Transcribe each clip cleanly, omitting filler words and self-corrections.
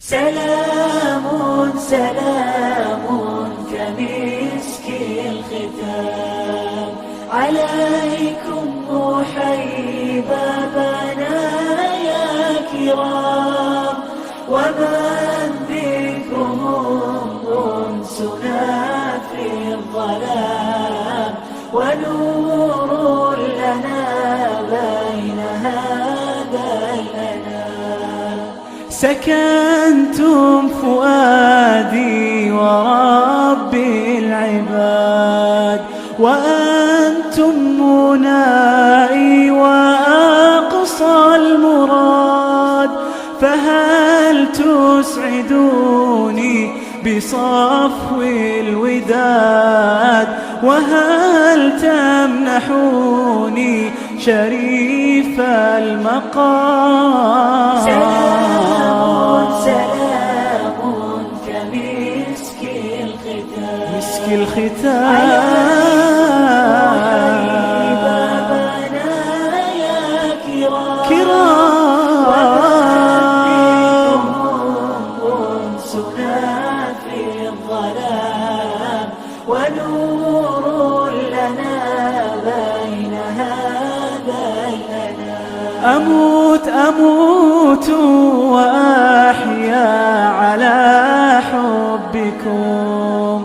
سلام سلام كمسك الختام عليكم أحيي بابنا يا كرام، ومن بكم أنسنا في الظلام، ونور لنا بين هذا الأنام. سكنتم فؤادي ورب العباد، وأنتم منائي وأقصى المراد، فهل تسعدوني بصفو الوداد، وهل تمنحوني شريف المقام؟ سلام كمسك الختام، مسك الختام بابنا يا كرام، أنسنا في الظلام، ونور لنا بين هذا الأنام. أموت وأحيا على حبكم،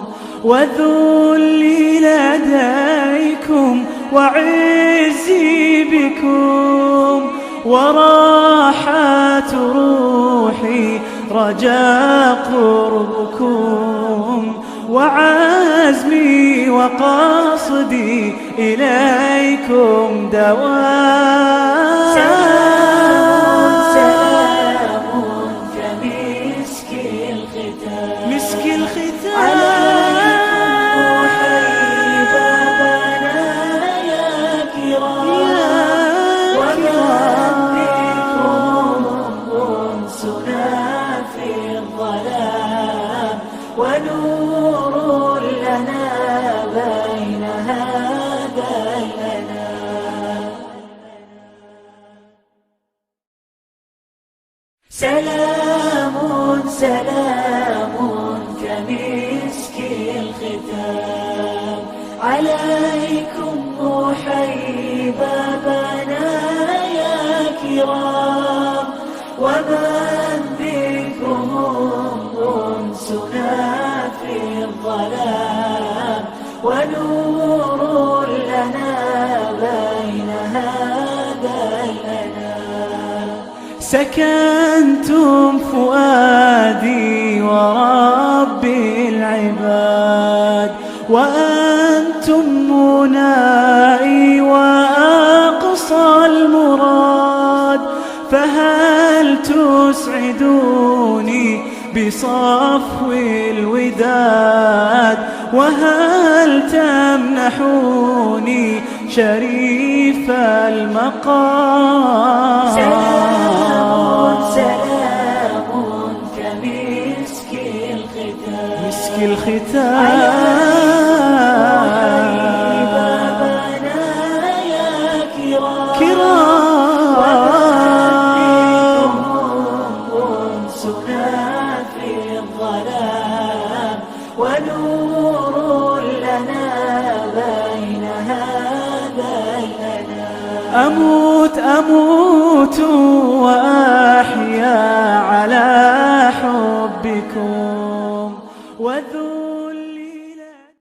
وذلي لديكم وعزي بكم، وراحة روحي رجاء قربكم، وعزمي وقصدي إليكم دوام. سلام كمسك الختام، مسك الختام أحيي بابنا يا كرام، ومن بكم أنسنا في الظلام، ونور لنا بين هذا الأنام. سلام كمسك الختام عليكم أحيي بابنا يا كرام، ومن بكم أنسنا في الظلام، ونور لنا بين هذا الأنام. سكنتم فؤادي ورب العباد، وأنتم منائي وأقصى المراد، فهل تسعدوني بصفو الوداد، وهل تمنحوني شريف المقام؟ سلام كمسك الختام، مسك الختام بابنا يا كرام، أنسنا في الظلام، ونور لنا بين هذا الأنام. أموت وأحيا على حبكم، وذو